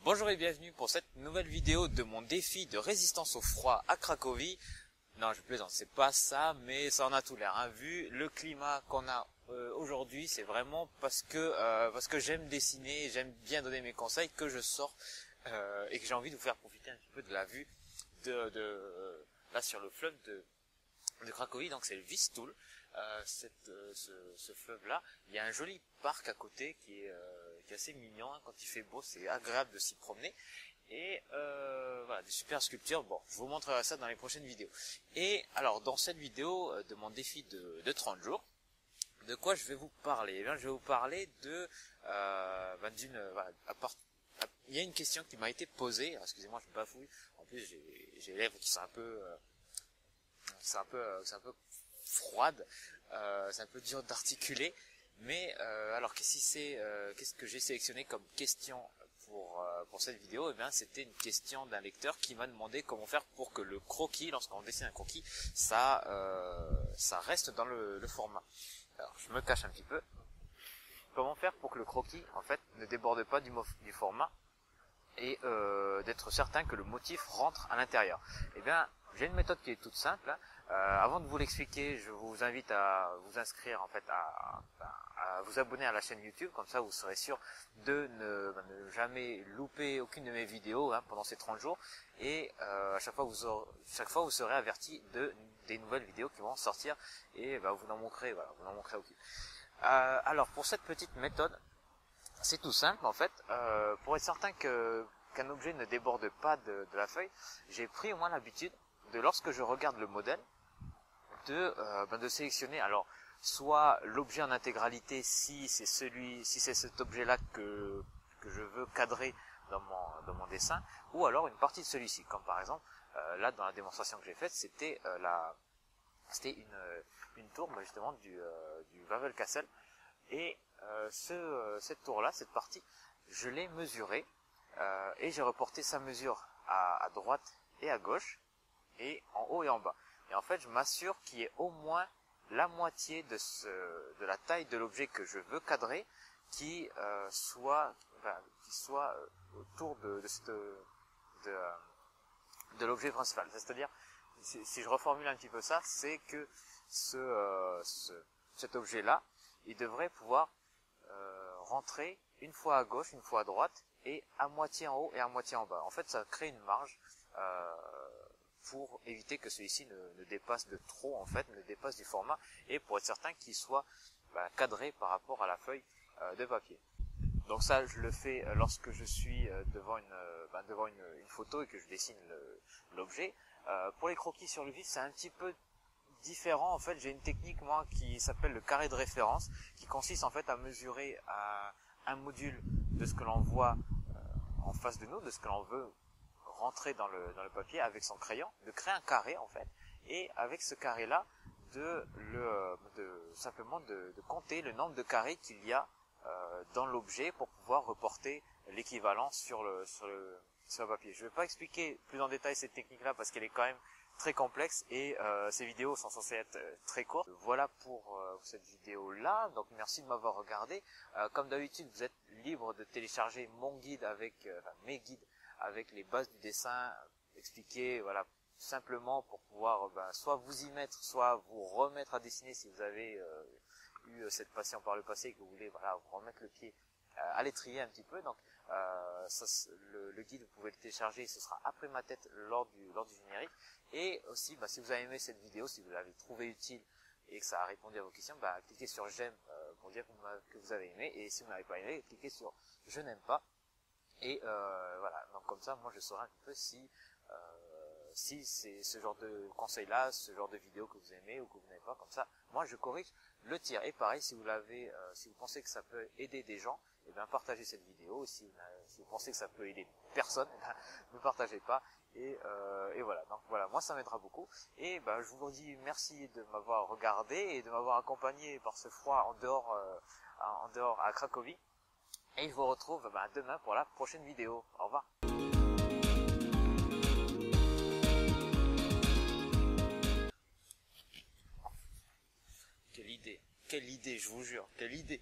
Bonjour et bienvenue pour cette nouvelle vidéo de mon défi de résistance au froid à Cracovie. Non, je plaisante, c'est pas ça, mais ça en a tout l'air. Hein. Vu le climat qu'on a aujourd'hui, c'est vraiment parce que j'aime dessiner, j'aime bien donner mes conseils que je sors et que j'ai envie de vous faire profiter un petit peu de la vue là sur le fleuve de Cracovie. Donc c'est le Vistula. Ce fleuve là, il y a un joli parc à côté qui est assez mignon, hein. Quand il fait beau, c'est agréable de s'y promener et voilà, des super sculptures. Bon, je vous montrerai ça dans les prochaines vidéos. Et alors dans cette vidéo de mon défi de 30 jours, de quoi je vais vous parler? Eh bien, je vais vous parler de il y a une question qui m'a été posée. Alors, excusez-moi, je bafouille. En plus, j'ai les lèvres qui sont un peu froide, c'est un peu dur d'articuler, mais alors qu'est-ce que j'ai sélectionné comme question pour cette vidéo? Eh bien, c'était une question d'un lecteur qui m'a demandé comment faire pour que le croquis, lorsqu'on dessine un croquis, ça reste dans le format. Alors, je me cache un petit peu. Comment faire pour que le croquis, en fait, ne déborde pas du format et d'être certain que le motif rentre à l'intérieur? Eh bien, j'ai une méthode qui est toute simple, hein. Avant de vous l'expliquer, je vous invite à vous inscrire, en fait, à vous abonner à la chaîne YouTube, comme ça vous serez sûr de ne jamais louper aucune de mes vidéos, hein, pendant ces 30 jours, et à chaque fois vous serez averti des nouvelles vidéos qui vont sortir, et vous n'en manquerez aucune. Alors pour cette petite méthode, c'est tout simple en fait. Pour être certain qu'un objet ne déborde pas de la feuille, j'ai pris au moins l'habitude de, lorsque je regarde le modèle, de sélectionner alors soit l'objet en intégralité si c'est cet objet-là que je veux cadrer dans mon dessin, ou alors une partie de celui-ci, comme par exemple là dans la démonstration que j'ai faite, c'était une tour justement du Wawel-Castle, et cette tour-là, cette partie, je l'ai mesurée et j'ai reporté sa mesure à droite et à gauche, et en haut et en bas. Et en fait, je m'assure qu'il y ait au moins la moitié de la taille de l'objet que je veux cadrer qui soit autour de l'objet principal. C'est-à-dire, si je reformule un petit peu ça, c'est que cet objet-là, il devrait pouvoir rentrer une fois à gauche, une fois à droite, et à moitié en haut et à moitié en bas. En fait, ça crée une marge pour éviter que celui-ci ne dépasse de trop, en fait, ne dépasse du format, et pour être certain qu'il soit cadré par rapport à la feuille de papier. Donc ça, je le fais lorsque je suis devant une photo et que je dessine l'objet. Pour les croquis sur le vif, c'est un petit peu différent. En fait, j'ai une technique, moi, qui s'appelle le carré de référence, qui consiste en fait à mesurer un module de ce que l'on voit en face de nous, de ce que l'on veut rentrer dans le papier avec son crayon, de créer un carré en fait, et avec ce carré là simplement de compter le nombre de carrés qu'il y a dans l'objet pour pouvoir reporter l'équivalent sur le papier. Je ne vais pas expliquer plus en détail cette technique là parce qu'elle est quand même très complexe, et ces vidéos sont censées être très courtes. Voilà pour cette vidéo là, donc merci de m'avoir regardé. Comme d'habitude, vous êtes libre de télécharger mon guide mes guides avec les bases du dessin expliquées, voilà, simplement pour pouvoir soit vous y mettre, soit vous remettre à dessiner si vous avez eu cette passion par le passé et que vous voulez vous remettre le pied à l'étrier un petit peu. Donc le guide, vous pouvez le télécharger, ce sera après ma tête lors du générique. Et aussi, si vous avez aimé cette vidéo, si vous l'avez trouvée utile et que ça a répondu à vos questions, cliquez sur j'aime pour dire que vous avez aimé, et si vous n'avez pas aimé, cliquez sur je n'aime pas. Et voilà, donc comme ça, moi je saurai un petit peu si c'est ce genre de conseil-là, ce genre de vidéo que vous aimez ou que vous n'aimez pas. Comme ça, moi je corrige le tir. Et pareil, si vous pensez que ça peut aider des gens, partagez cette vidéo. Si vous pensez que ça peut aider personne, ne partagez pas. Et voilà, donc voilà, moi ça m'aidera beaucoup. Et je vous dis merci de m'avoir regardé et de m'avoir accompagné par ce froid en dehors à Cracovie. Et je vous retrouve demain pour la prochaine vidéo. Au revoir. Quelle idée, je vous jure, quelle idée.